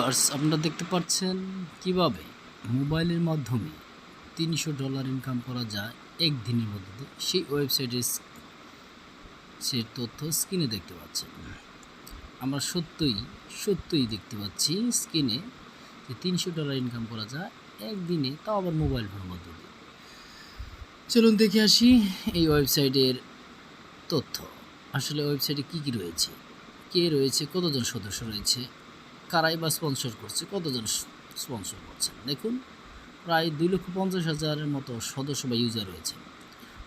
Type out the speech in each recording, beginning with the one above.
Viewers, আপনারা দেখতে পাচ্ছেন কিভাবে মোবাইলের মাধ্যমে $300 ইনকাম করা যায় একদিনের মধ্যে। সেই ওয়েবসাইটের সে তথ্য স্ক্রিনে দেখতে পাচ্ছেন। আমরা সত্যই দেখতে পাচ্ছি স্ক্রিনে যে $300 ইনকাম করা যায় একদিনে, তাও আবার মোবাইল ফোনের মধ্যে দিয়ে। চলুন দেখে আসি এই ওয়েবসাইটের তথ্য। আসলে ওয়েবসাইটে কী কী রয়েছে, কে রয়েছে, কতজন সদস্য রয়েছে, কারাই বা স্পন্সর করছে, কতজন স্পন্সর করছেন। দেখুন, প্রায় 2,50,000-এর মতো সদস্য বা ইউজার রয়েছে।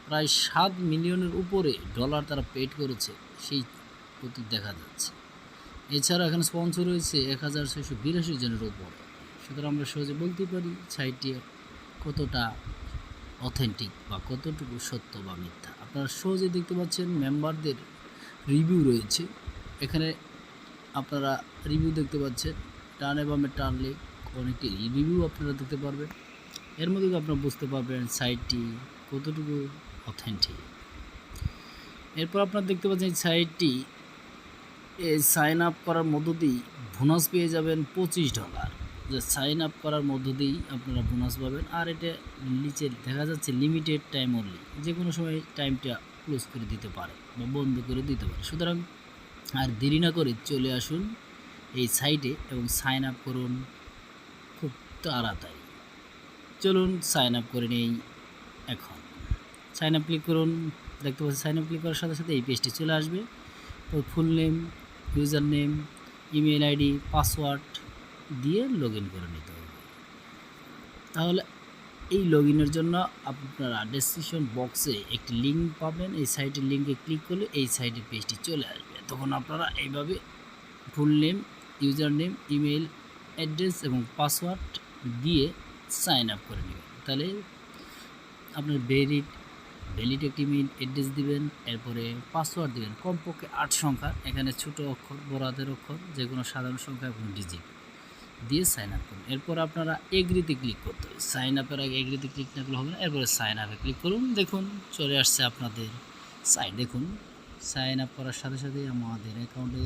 প্রায় 7 মিলিয়নের উপরে ডলার তারা পেড করেছে, সেই প্রতীক দেখা যাচ্ছে। এছাড়া এখানে স্পন্সর রয়েছে 1,682 জনের উপরে। সুতরাং আমরা সহজে বলতে পারি সাইটটি কতটা অথেন্টিক বা কতটুকু সত্য বা মিথ্যা। আপনারা সহজে দেখতে পাচ্ছেন মেম্বারদের রিভিউ রয়েছে। এখানে আপনারা রিভিউ দেখতে পাচ্ছেন, টানে বামে টানলে অনেকটি রিভিউ আপনারা দেখতে পারবেন। এর মধ্যে আপনারা বুঝতে পারবেন সাইটটি কতটুকু অথেন্টিক। এরপর আপনারা দেখতে পাচ্ছেন সাইটটি সাইন আপ করার মধ্য দিয়েই বোনাস পেয়ে যাবেন $25। যে সাইন আপ করার মধ্য দিয়েই আপনারা বোনাস পাবেন। আর এটা নিচে দেখা যাচ্ছে লিমিটেড টাইম অনলি, যে কোনো সময় টাইমটা ক্লোজ করে দিতে পারে বা বন্ধ করে দিতে পারে। সুতরাং আর দেরি না করে চলে আসুন এই সাইটে এবং সাইন আপ করুন খুব তাড়াতাড়ি। চলুন সাইন আপ করে নেই। এখন সাইন আপ ক্লিক করুন। দেখতে পাচ্ছেন সাইন আপ ক্লিক করার সাথে সাথে এই পেজটি চলে আসবে। তো full name, user name, email ID, password দিয়ে লগ ইন করে নিতে হবে। তাহলে এই লগ ইনের জন্য আপনারা ডেসক্রিপশন বক্সে একটি লিঙ্ক পাবেন। এই সাইটের লিঙ্কে ক্লিক করলে এই সাইটের পেজটি চলে আসবে। তখন আপনারা এইভাবে full name, user name, email address এবং পাসওয়ার্ড দিয়ে সাইন আপ করে নেবেন। তাহলে আপনার ভ্যালিড একটি ইমেল অ্যাড্রেস দিবেন, এরপরে পাসওয়ার্ড দিবেন কমপক্ষে 8 সংখ্যা। এখানে ছোটো অক্ষর, বড় হাতের অক্ষর, যে কোনো সাধারণ সংখ্যা এবং ডিজিট দিয়ে সাইন আপ করুন। এরপর আপনারা এগ্রিতে ক্লিক করতে হবে। সাইন আপের আগে এগ্রিতে ক্লিক না করলে হবে না। এরপরে সাইন আপে ক্লিক করুন। দেখুন চলে আসছে আপনাদের সাইট। দেখুন সাইন আপ করার সাথে সাথেই আমাদের অ্যাকাউন্টে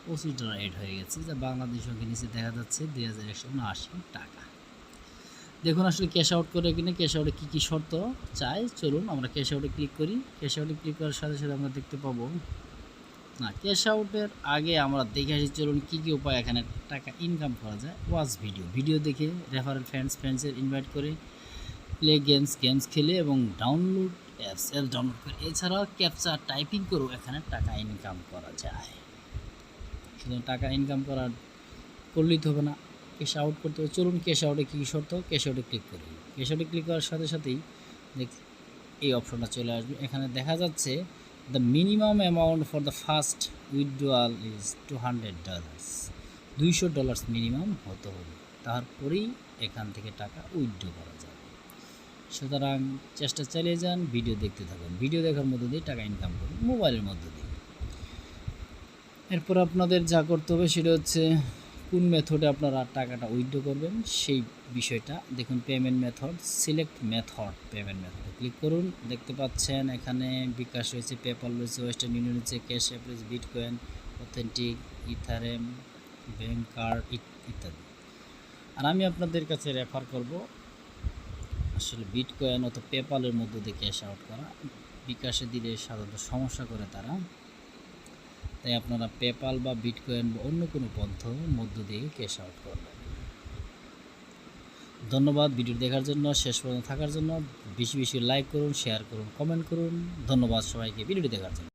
$25 এড হয়ে গেছে, যা বাংলাদেশ সঙ্গে নিচে দেখা যাচ্ছে 2,179 টাকা। দেখুন আসলে ক্যাশ আউট করে কিনা, ক্যাশ আউটে কী কী শর্ত চাই। চলুন আমরা ক্যাশ আউটে ক্লিক করি। ক্যাশ আউটে ক্লিক করার সাথে সাথে আমরা দেখতে পাবো না, ক্যাশ আউটের আগে আমরা দেখে আসি চলুন কী কী উপায় এখানে টাকা ইনকাম করা যায়। ওয়াচ ভিডিও দেখে, রেফারেল ফ্রেন্ডসের ইনভাইট করে, প্লে গেমস খেলে এবং ডাউনলোড অ্যাপস ডাউনলোড করে, এছাড়াও ক্যাপচার টাইপিং করেও এখানে টাকা ইনকাম করা যায়। শুধু টাকা ইনকাম করলেই তো হবে না, ক্যাশ আউট করতে হবে। চলুন ক্যাশ আউটে কী কী শর্ত, ক্যাশ আউটে ক্লিক করি। ক্যাশ আউটে ক্লিক করার সাথে সাথেই এই অপশনটা চলে আসবে। এখানে দেখা যাচ্ছে the minimum amount for the first withdrawal is $200। $200 minimum হতে হবে, তারপরেই এখান থেকে টাকা উইথড্র করা যাবে। সুতরাং চেষ্টা চালিয়ে যান, ভিডিও দেখতে থাকুন। ভিডিও দেখার মধ্য দিয়ে টাকা ইনকাম করুন মোবাইলের মধ্য দিয়ে। এরপর আপনাদের যা করতে হবে সেটা হচ্ছে কোন মেথডে আপনারা টাকাটা উইথড্র করবেন সেই বিষয়টা দেখুন। Payment method, select method, payment মেথডে ক্লিক করুন। দেখতে পাচ্ছেন এখানে বিকাশ রয়েছে, পেপাল রয়েছে, ওয়েস্টার্ন ইউনিয়ন রয়েছে, ক্যাশ অ্যাপ রয়েছে, বিটকয়েন, অথেন্টিক, ইথারেম, ব্যাংক কার্ড ইত্যাদি। আর আমি আপনাদের কাছে রেফার করব আসলে বিটকয়েন অথবা পেপালের মধ্য দিয়ে ক্যাশ আউট করা। বিকাশে দিলে সাধারণত সমস্যা করে তারা, তাই আপনারা পেপাল বা বিটকয়েন বা অন্য কোনো পন্থার মধ্য দিয়ে ক্যাশ আউট করবেন। ধন্যবাদ ভিডিও দেখার জন্য, শেষ পর্যন্ত থাকার জন্য। বেশি বেশি লাইক করুন, শেয়ার করুন, কমেন্ট করুন। ধন্যবাদ সবাইকে ভিডিওটি দেখার জন্য।